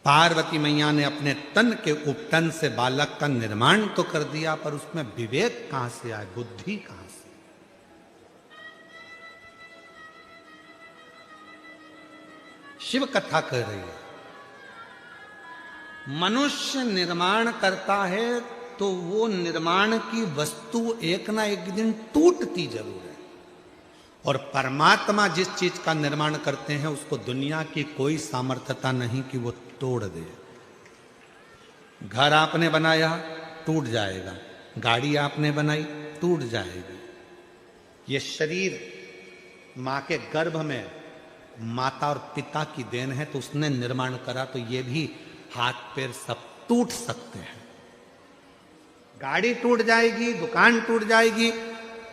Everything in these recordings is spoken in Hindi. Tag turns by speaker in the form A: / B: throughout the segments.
A: पार्वती मैया ने अपने तन के उपटन से बालक का निर्माण तो कर दिया, पर उसमें विवेक कहां से आए, बुद्धि कहां से? शिव कथा कह रही है, मनुष्य निर्माण करता है तो वो निर्माण की वस्तु एक ना एक दिन टूटती जरूर है, और परमात्मा जिस चीज का निर्माण करते हैं उसको दुनिया की कोई सामर्थ्यता नहीं कि वो तोड़ दे। घर आपने बनाया टूट जाएगा, गाड़ी आपने बनाई टूट जाएगी। ये शरीर मां के गर्भ में माता और पिता की देन है, तो उसने निर्माण करा, तो ये भी हाथ पैर सब टूट सकते हैं। गाड़ी टूट जाएगी, दुकान टूट जाएगी,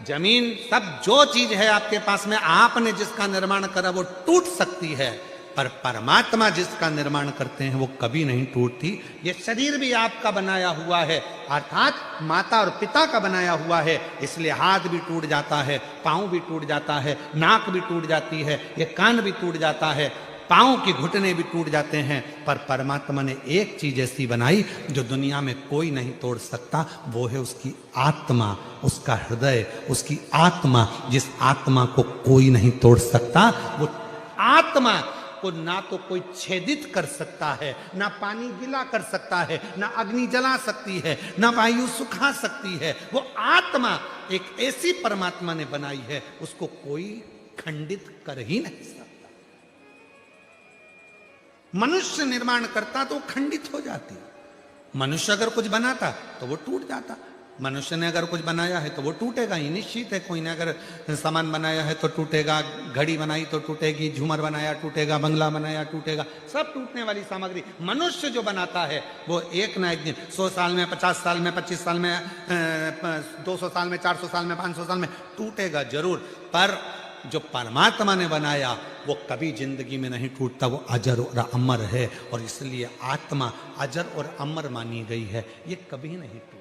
A: जमीन, सब जो चीज है आपके पास में आपने जिसका निर्माण करा वो टूट सकती है, पर परमात्मा जिसका निर्माण करते हैं वो कभी नहीं टूटती। ये शरीर भी आपका बनाया हुआ है, अर्थात माता और पिता का बनाया हुआ है, इसलिए हाथ भी टूट जाता है, पांव भी टूट जाता है, नाक भी टूट जाती है, ये कान भी टूट जाता है, पांव की घुटने भी टूट जाते हैं, पर परमात्मा ने एक चीज ऐसी बनाई जो दुनिया में कोई नहीं तोड़ सकता, वो है उसकी आत्मा, उसका हृदय, उसकी आत्मा। जिस आत्मा को कोई नहीं तोड़ सकता, वो आत्मा को ना तो कोई छेदित कर सकता है, ना पानी गिला कर सकता है, ना अग्नि जला सकती है, ना वायु सुखा सकती है। वो आत्मा एक ऐसी परमात्मा ने बनाई है, उसको कोई खंडित कर ही नहीं सकता। मनुष्य निर्माण करता तो खंडित हो जाती, मनुष्य अगर कुछ बनाता तो वो टूट जाता। मनुष्य ने अगर कुछ बनाया है तो वो टूटेगा ही, निश्चित है। कोई ने अगर सामान बनाया है तो टूटेगा, घड़ी बनाई तो टूटेगी, झूमर बनाया टूटेगा, बंगला बनाया टूटेगा, सब टूटने वाली सामग्री। मनुष्य जो बनाता है वो एक ना एक दिन, 100 साल में, 50 साल में, 25 साल में, 200 साल में, 400 साल में, 500 साल में टूटेगा जरूर, पर जो परमात्मा ने बनाया वो कभी जिंदगी में नहीं टूटता, वो अजर और अमर है, और इसलिए आत्मा अजर और अमर मानी गई है। ये कभी नहीं टूटती,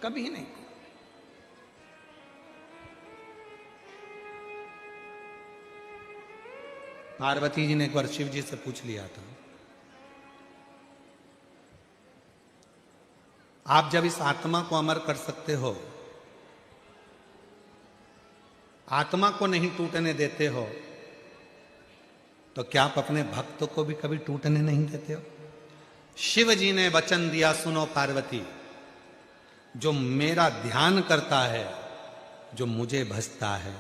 A: कभी नहीं। पार्वती जी ने एक बार शिव जी से पूछ लिया था, आप जब इस आत्मा को अमर कर सकते हो, आत्मा को नहीं टूटने देते हो, तो क्या आप अपने भक्तों को भी कभी टूटने नहीं देते हो? शिव जी ने वचन दिया, सुनो पार्वती, जो मेरा ध्यान करता है, जो मुझे भजता है,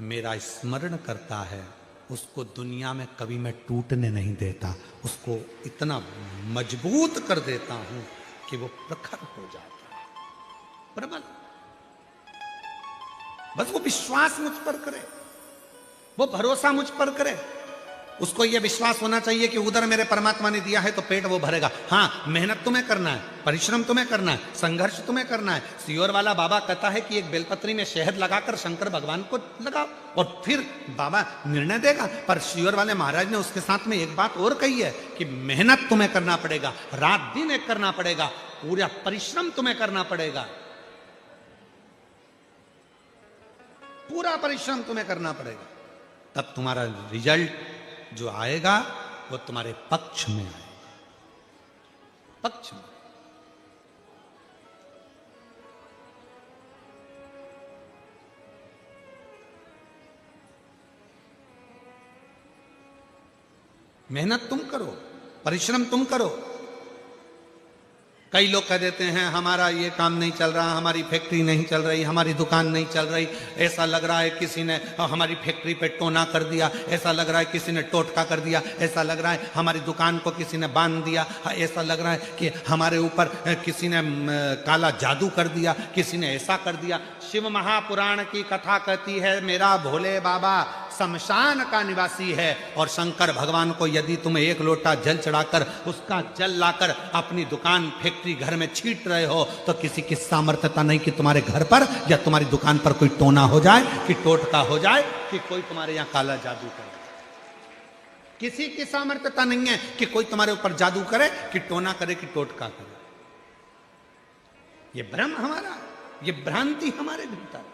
A: मेरा स्मरण करता है, उसको दुनिया में कभी मैं टूटने नहीं देता, उसको इतना मजबूत कर देता हूं कि वो प्रखर हो जाता है, प्रबल। बस वो विश्वास मुझ पर करे, वो भरोसा मुझ पर करे, उसको ये विश्वास होना चाहिए कि उधर मेरे परमात्मा ने दिया है तो पेट वो भरेगा। हाँ, मेहनत तुम्हें करना है, परिश्रम तुम्हें करना है, संघर्ष तुम्हें करना है। सियोर वाला बाबा कहता है कि एक बेलपत्री में शहद लगाकर शंकर भगवान को लगाओ और फिर बाबा निर्णय देगा। पर सियोर वाले महाराज ने उसके साथ में एक बात और कही है कि मेहनत तुम्हें करना पड़ेगा, रात दिन एक करना पड़ेगा, पूरा परिश्रम तुम्हें करना पड़ेगा, पूरा परिश्रम तुम्हें करना पड़ेगा, तब तुम्हारा रिजल्ट जो आएगा वो तुम्हारे पक्ष में आएगा, पक्ष में। मेहनत तुम करो, परिश्रम तुम करो। कई लोग कह देते हैं हमारा ये काम नहीं चल रहा, हमारी फैक्ट्री नहीं चल रही, हमारी दुकान नहीं चल रही, ऐसा लग रहा है किसी ने हमारी फैक्ट्री पे टोना कर दिया, ऐसा लग रहा है किसी ने टोटका कर दिया, ऐसा लग रहा है हमारी दुकान को किसी ने बांध दिया, ऐसा लग रहा है कि हमारे ऊपर किसी ने काला जादू कर दिया, किसी ने ऐसा कर दिया। शिव महापुराण की कथा कहती है मेरा भोले बाबा शमशान का निवासी है, और शंकर भगवान को यदि तुम एक लोटा जल चढ़ाकर उसका जल लाकर अपनी दुकान फैक्ट्री घर में छीट रहे हो, तो किसी की सामर्थ्यता नहीं कि तुम्हारे घर पर या तुम्हारी दुकान पर कोई टोना हो जाए, कि टोटका हो जाए, कि कोई तुम्हारे यहां काला जादू करे। किसी की सामर्थ्यता नहीं है कि कोई तुम्हारे ऊपर जादू करे, कि टोना करे, कि टोटका करे। ये भ्रम हमारा, ये भ्रांति हमारे भीतर।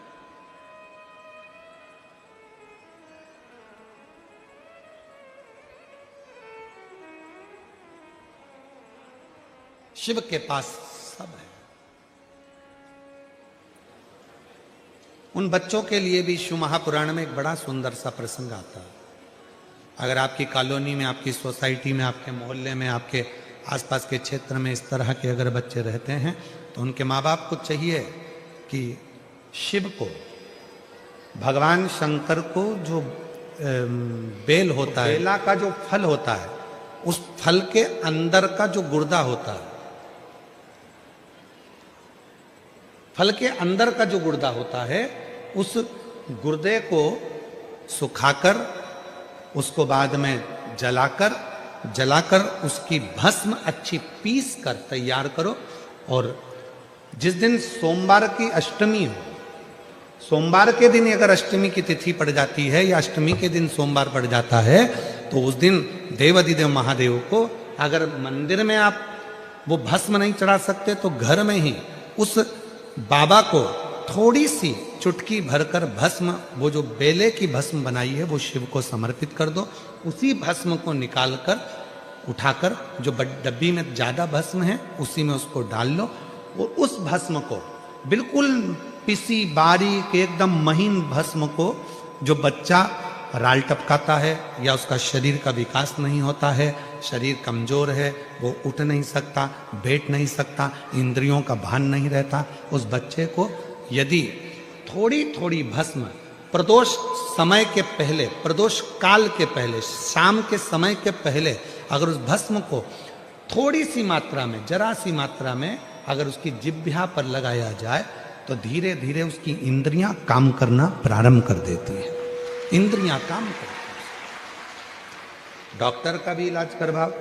A: शिव के पास सब है। उन बच्चों के लिए भी शिव महापुराण में एक बड़ा सुंदर सा प्रसंग आता है। अगर आपकी कॉलोनी में, आपकी सोसाइटी में, आपके मोहल्ले में, आपके आसपास के क्षेत्र में इस तरह के अगर बच्चे रहते हैं तो उनके माँ बाप को चाहिए कि शिव को, भगवान शंकर को जो बेल होता है, बेला का जो फल होता है, उस फल के अंदर का जो गुर्दा होता है, फल के अंदर का जो गुर्दा होता है, उस गुर्दे को सुखाकर उसको बाद में जलाकर उसकी भस्म अच्छी पीस कर तैयार करो। और जिस दिन सोमवार की अष्टमी हो, सोमवार के दिन अगर अष्टमी की तिथि पड़ जाती है या अष्टमी के दिन सोमवार पड़ जाता है, तो उस दिन देवाधिदेव महादेव को अगर मंदिर में आप वो भस्म नहीं चढ़ा सकते तो घर में ही उस बाबा को थोड़ी सी चुटकी भरकर भस्म, वो जो बेले की भस्म बनाई है, वो शिव को समर्पित कर दो। उसी भस्म को निकालकर उठाकर, जो डब्बी में ज्यादा भस्म है उसी में उसको डाल लो, और उस भस्म को बिल्कुल पिसी बारीक एकदम महीन भस्म को, जो बच्चा राल टपकाता है या उसका शरीर का विकास नहीं होता है, शरीर कमजोर है, वो उठ नहीं सकता, बैठ नहीं सकता, इंद्रियों का भान नहीं रहता, उस बच्चे को यदि थोड़ी थोड़ी भस्म प्रदोष समय के पहले, प्रदोष काल के पहले, शाम के समय के पहले अगर उस भस्म को थोड़ी सी मात्रा में, जरा सी मात्रा में अगर उसकी जिह्वा पर लगाया जाए तो धीरे धीरे उसकी इंद्रियां काम करना प्रारंभ कर देती है। इंद्रियां काम करती है। डॉक्टर का भी इलाज करवाओ,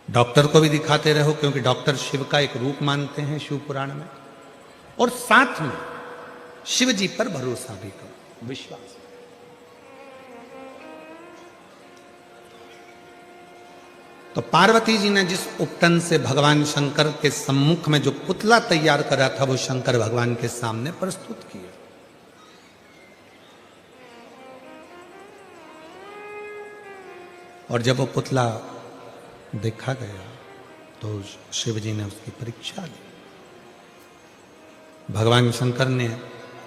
A: डॉक्टर को भी दिखाते रहो, क्योंकि डॉक्टर शिव का एक रूप मानते हैं शिव पुराण में। और साथ में शिव जी पर भरोसा भी करो, विश्वास। तो पार्वती जी ने जिस उपटन से भगवान शंकर के सम्मुख में जो पुतला तैयार करा था, वो शंकर भगवान के सामने प्रस्तुत किया। और जब वो पुतला देखा गया तो शिव जी ने उसकी परीक्षा ली। भगवान शंकर ने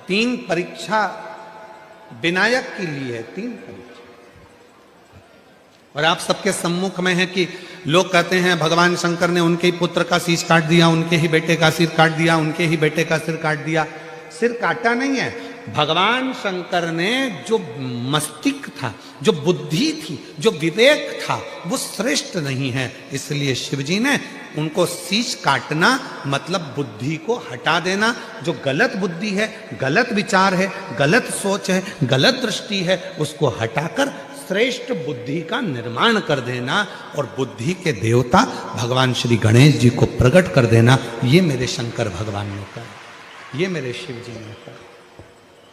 A: 3 परीक्षा विनायक की ली है, 3 परीक्षा। और आप सबके सम्मुख में है कि लोग कहते हैं भगवान शंकर ने उनके ही पुत्र का शीश काट दिया, उनके ही बेटे का सिर काट दिया, उनके ही बेटे का सिर काट दिया। सिर काटा नहीं है, भगवान शंकर ने जो मस्तिष्क था, जो बुद्धि थी, जो विवेक था, वो श्रेष्ठ नहीं है। इसलिए शिवजी ने उनको शीश काटना मतलब बुद्धि को हटा देना। जो गलत बुद्धि है, गलत विचार है, गलत सोच है, गलत दृष्टि है, उसको हटाकर श्रेष्ठ बुद्धि का निर्माण कर देना और बुद्धि के देवता भगवान श्री गणेश जी को प्रकट कर देना। ये मेरे शंकर भगवान ने कहा, ये मेरे शिव जी ने कहा,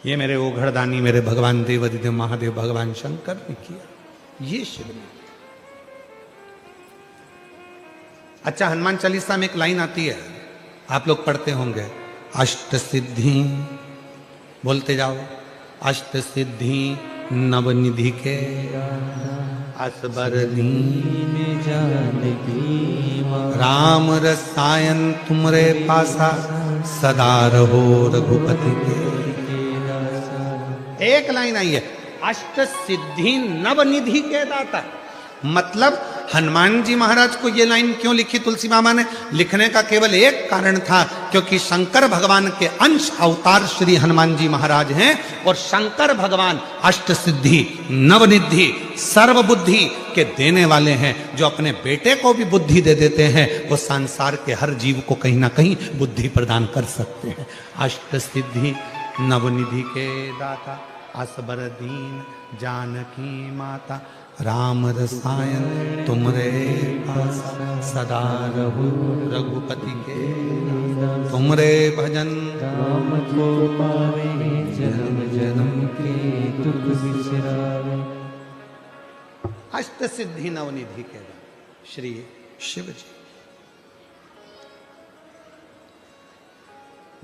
A: ये मेरे ओघड़दानी, मेरे भगवान देवाधिदेव महादेव भगवान शंकर ने किया, ये शिव ने। अच्छा, हनुमान चालीसा में एक लाइन आती है, आप लोग पढ़ते होंगे, अष्ट सिद्धि, बोलते जाओ, अष्ट सिद्धि नवनिधि के असबर दीन जानकी, राम रसायन तुमरे पासा, सदा रहो रघुपति के। एक लाइन आई है, अष्ट सिद्धि नवनिधि के दाता। मतलब हनुमान जी महाराज को ये लाइन क्यों लिखी तुलसी मामा ने? लिखने का केवल एक कारण था, क्योंकि शंकर भगवान के अंश अवतार श्री हनुमान जी महाराज हैं और शंकर भगवान अष्ट सिद्धि नवनिधि सर्वबुद्धि के देने वाले हैं। जो अपने बेटे को भी बुद्धि दे देते हैं, वो संसार के हर जीव को कहीं ना कहीं बुद्धि प्रदान कर सकते हैं। अष्ट सिद्धि नवनिधि के दाता, असबर दीन जानकी माता, राम रसायन तुमरे पास, सदा रहो रघुपति के, तुमरे भजन राम को पावे, जन्म जन्म के दुख बिसरावे। अष्ट सिद्धि नवनिधि के श्री शिव जी,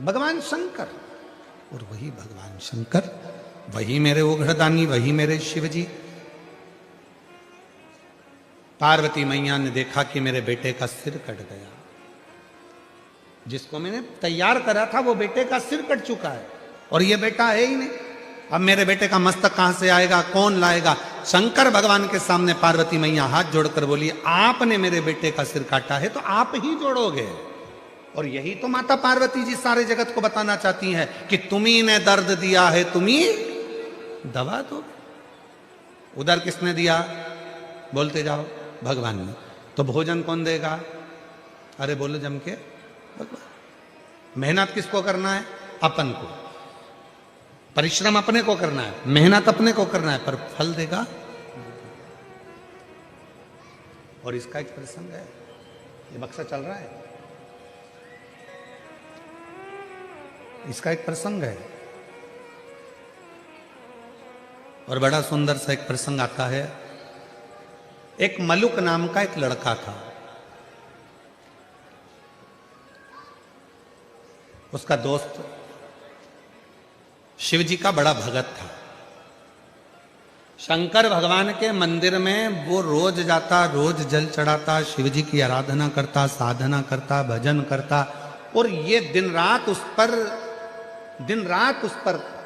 A: भगवान शंकर। और वही भगवान शंकर, वही मेरे ओघड़दानी, वही मेरे शिव जी। पार्वती मैया ने देखा कि मेरे बेटे का सिर कट गया। जिसको मैंने तैयार करा था वो बेटे का सिर कट चुका है और ये बेटा है ही नहीं। अब मेरे बेटे का मस्तक कहां से आएगा, कौन लाएगा? शंकर भगवान के सामने पार्वती मैया हाथ जोड़कर बोली, आपने मेरे बेटे का सिर काटा है तो आप ही जोड़ोगे। और यही तो माता पार्वती जी सारे जगत को बताना चाहती हैं कि तुम्ही ने दर्द दिया है, तुम्ही दवा दो। उधर किसने दिया? बोलते जाओ, भगवान ने। तो भोजन कौन देगा? अरे बोलो जम के, भगवान। मेहनत किसको करना है? अपन को। परिश्रम अपने को करना है, मेहनत अपने को करना है, पर फल देगा। और इसका एक प्रसंग है, ये बक्सा चल रहा है, इसका एक प्रसंग है और बड़ा सुंदर सा एक प्रसंग आता है। एक मलुक नाम का एक लड़का था। उसका दोस्त शिव जी का बड़ा भगत था। शंकर भगवान के मंदिर में वो रोज जाता, रोज जल चढ़ाता, शिव जी की आराधना करता, साधना करता, भजन करता और ये दिन रात उस पर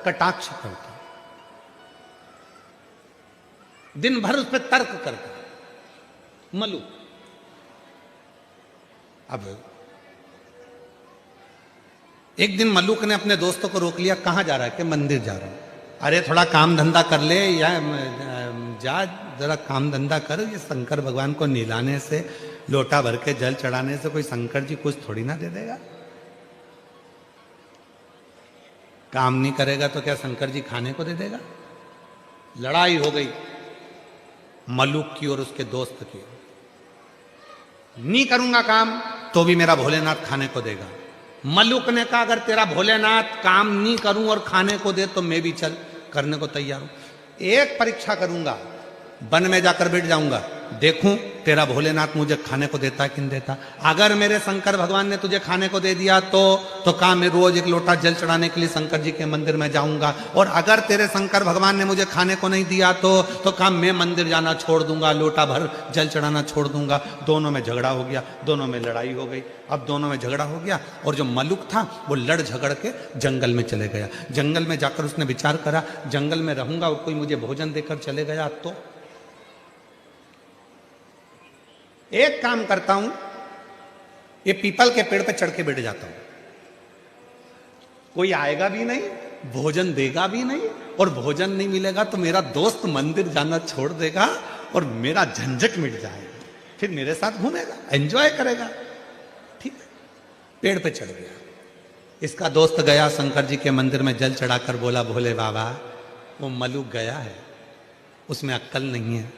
A: कटाक्ष करता, दिन भर उस पर तर्क करता मलु। अब एक दिन मलुक ने अपने दोस्तों को रोक लिया, कहां जा रहा है? कि मंदिर जा रहा हूं। अरे थोड़ा काम धंधा कर ले, या जा जरा काम धंधा कर। ये शंकर भगवान को नहलाने से, लोटा भर के जल चढ़ाने से कोई शंकर जी कुछ थोड़ी ना दे देगा। काम नहीं करेगा तो क्या शंकर जी खाने को दे देगा? लड़ाई हो गई मलुक की और उसके दोस्त की। नहीं करूंगा काम तो भी मेरा भोलेनाथ खाने को देगा। मलुक ने कहा, अगर तेरा भोलेनाथ काम नहीं करूं और खाने को दे तो मैं भी चल करने को तैयार हूं। एक परीक्षा करूंगा, वन में जाकर बैठ जाऊंगा, देखूं तेरा भोलेनाथ मुझे खाने को देता है कि नहीं देता। अगर मेरे शंकर भगवान ने तुझे खाने को दे दिया तो काम मैं रोज एक लोटा जल चढ़ाने के लिए शंकर जी के मंदिर में जाऊंगा। और अगर तेरे शंकर भगवान ने मुझे खाने को नहीं दिया तो काम मैं मंदिर जाना छोड़ दूंगा, लोटा भर जल चढ़ाना छोड़ दूंगा। दोनों में झगड़ा हो गया, दोनों में लड़ाई हो गई। अब दोनों में झगड़ा हो गया और जो मलुक था वो लड़ झगड़ के जंगल में चले गया। जंगल में जाकर उसने विचार करा, जंगल में रहूंगा और कोई मुझे भोजन देकर चले गया तो एक काम करता हूं, ये पीपल के पेड़ पे चढ़ के बैठ जाता हूं। कोई आएगा भी नहीं, भोजन देगा भी नहीं, और भोजन नहीं मिलेगा तो मेरा दोस्त मंदिर जाना छोड़ देगा और मेरा झंझट मिट जाएगा, फिर मेरे साथ घूमेगा, एंजॉय करेगा। ठीक है, पेड़ पे चढ़ गया। इसका दोस्त गया शंकर जी के मंदिर में जल चढ़ाकर बोला, भोले बाबा वो मलुक गया है, उसमें अक्ल नहीं है,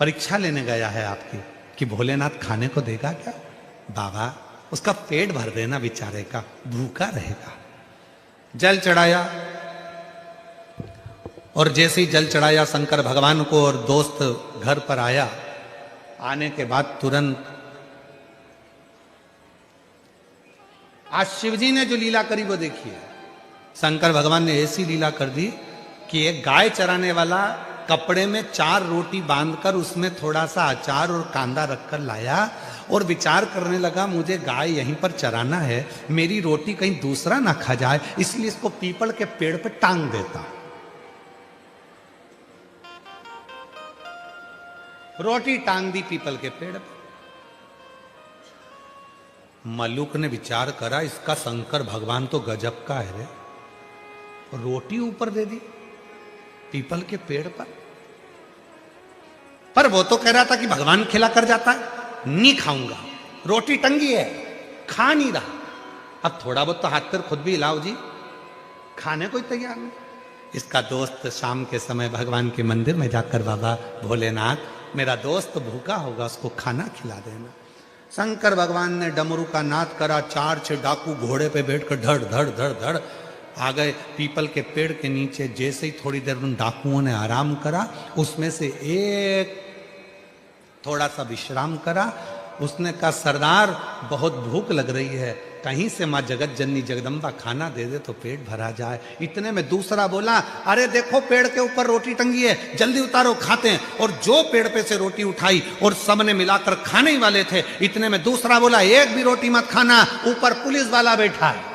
A: परीक्षा लेने गया है आपकी कि भोलेनाथ खाने को देगा क्या? बाबा उसका पेट भर देना बेचारे का, भूखा रहेगा। जल चढ़ाया और जैसे ही जल चढ़ाया शंकर भगवान को और दोस्त घर पर आया, आने के बाद तुरंत आज शिव जी ने जो लीला करी वो देखिए। शंकर भगवान ने ऐसी लीला कर दी कि एक गाय चराने वाला कपड़े में 4 रोटी बांधकर उसमें थोड़ा सा अचार और कांदा रखकर लाया और विचार करने लगा, मुझे गाय यहीं पर चराना है, मेरी रोटी कहीं दूसरा ना खा जाए, इसलिए इसको पीपल के पेड़ पर टांग देता। रोटी टांग दी पीपल के पेड़ पर। मलुक ने विचार करा, इसका शंकर भगवान तो गजब का है रे, रोटी ऊपर दे दी पीपल के पेड़ पर वो तो कह रहा था कि भगवान खिला कर जाता है, नहीं खाऊंगा, रोटी टंगी है, खा नहीं रहा। अब थोड़ा बहुत तो हाथ पर खुद भी हिलाओ जी, खाने को ही तैयार नहीं। इसका दोस्त शाम के समय भगवान के मंदिर में जाकर, बाबा भोलेनाथ मेरा दोस्त भूखा होगा, उसको खाना खिला देना। शंकर भगवान ने डमरू का नाद करा, 4-6 डाकू घोड़े पे बैठकर धड़ धड़ धड़ धड़ आ गए पीपल के पेड़ के नीचे। जैसे ही थोड़ी देर उन डाकुओं ने आराम करा, उसमें से एक थोड़ा सा विश्राम करा। उसने कहा, सरदार बहुत भूख लग रही है, कहीं से माँ जगत जननी जगदम्बा खाना दे दे तो पेट भरा जाए। इतने में दूसरा बोला, अरे देखो पेड़ के ऊपर रोटी टंगी है, जल्दी उतारो खाते हैं। और जो पेड़ पे से रोटी उठाई और सबने मिलाकर खाने ही वाले थे। इतने में दूसरा बोला, एक भी रोटी मत खाना, ऊपर पुलिस वाला बैठा है,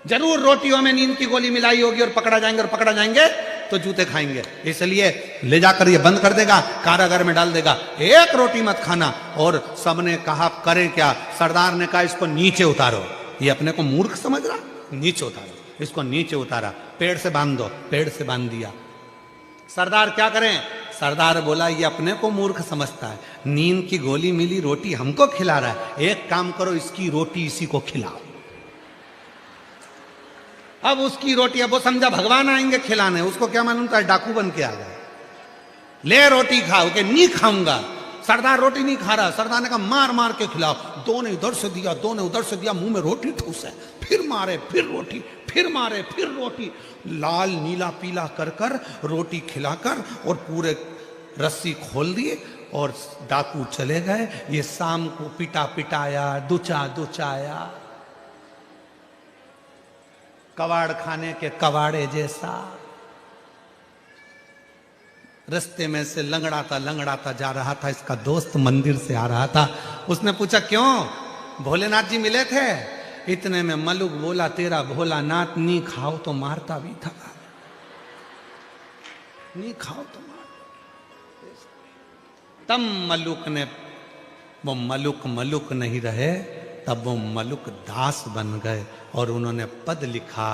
A: जरूर रोटियों में नींद की गोली मिलाई होगी और पकड़ा जाएंगे तो जूते खाएंगे, इसलिए ले जाकर ये बंद कर देगा, कारागार में डाल देगा, एक रोटी मत खाना। और सबने कहा करें क्या? सरदार ने कहा इसको नीचे उतारो। ये अपने को मूर्ख समझ रहा, नीचे उतारो, इसको नीचे उतारा, पेड़ से बांध दो, पेड़ से बांध दिया। सरदार क्या करें? सरदार बोला ये अपने को मूर्ख समझता है, नींद की गोली मिली, रोटी हमको खिला रहा है, एक काम करो इसकी रोटी इसी को खिलाओ। अब उसकी रोटी, अब वो समझा भगवान आएंगे खिलाने, उसको क्या मालूम था डाकू बन के आ गया। ले रोटी खाओ, के नहीं खाऊंगा। सरदार रोटी नहीं खा रहा, सरदार ने कहा मार मार के खिलाओ। दो ने इधर से दिया, दो ने उधर से दिया, मुंह में रोटी ठूस है, फिर मारे, फिर रोटी, फिर मारे, फिर रोटी, लाल नीला पीला कर कर रोटी खिलाकर और पूरे रस्सी खोल दिए और डाकू चले गए। ये शाम को पिटा पिटाया, दुचाया, कबाड़ खाने के कबाड़े जैसा। रास्ते में से लंगड़ाता जा रहा था, इसका दोस्त मंदिर से आ रहा था। उसने पूछा क्यों भोलेनाथ जी मिले थे? इतने में मलुक बोला, तेरा भोलानाथ नहीं खाओ तो मारता भी था, नहीं खाओ तो मार। तब मलुक ने, वो मलुक नहीं रहे, तब वो मलुक दास बन गए और उन्होंने पद लिखा,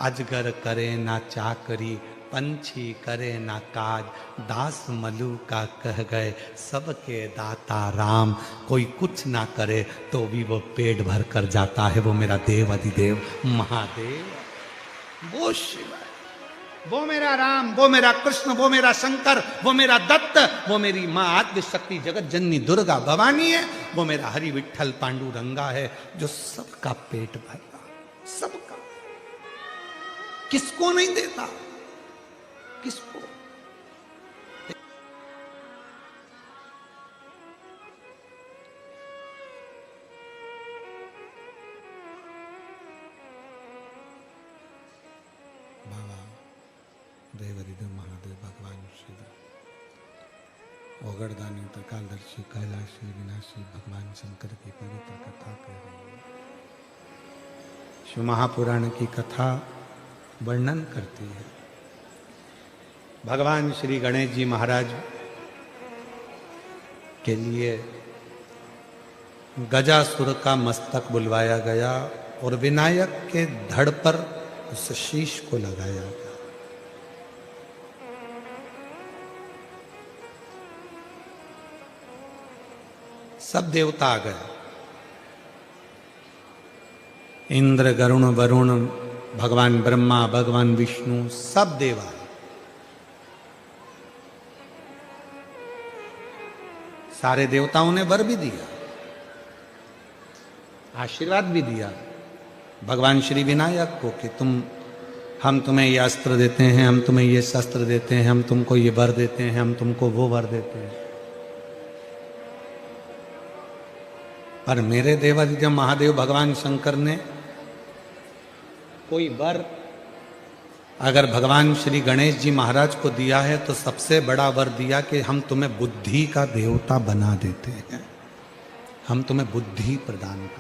A: अजगर करे ना चाकरी, पंछी करे ना काज, दास मलु का कह गए, सबके दाता राम। कोई कुछ ना करे तो भी वो पेट भर कर जाता है, वो मेरा देव अधिदेव महादेव, वो शिव, वो मेरा राम, वो मेरा कृष्ण, वो मेरा शंकर, वो मेरा दत्त, वो मेरी माँ आद्य शक्ति जगत जननी दुर्गा भवानी है, वो मेरा हरि विठल पांडुरंगा है, जो सबका पेट भरता, सबका। किसको नहीं देता? किसको? देवरिद महादेव भगवान शिव, ओगड़दानी त्रिकालदर्शी कैलाशी विनाशी भगवान शंकर की पवित्र कथा कह रही है। शिव महापुराण की कथा वर्णन करती है। भगवान श्री गणेश जी महाराज के लिए गजासुर का मस्तक बुलवाया गया और विनायक के धड़ पर उस शीश को लगाया गया। सब देवता आ गए, इंद्र, गरुण, वरुण, भगवान ब्रह्मा, भगवान विष्णु, सब देव आए। सारे देवताओं ने वर भी दिया, आशीर्वाद भी दिया भगवान श्री विनायक को कि हम तुम्हें ये अस्त्र देते हैं, हम तुम्हें ये शस्त्र देते हैं, हम तुमको ये वर देते हैं, हम तुमको वो वर देते हैं। पर मेरे देवादिदेव महादेव भगवान शंकर ने कोई वर अगर भगवान श्री गणेश जी महाराज को दिया है तो सबसे बड़ा वर दिया कि हम तुम्हें बुद्धि का देवता बना देते हैं, हम तुम्हें बुद्धि प्रदान करते हैं।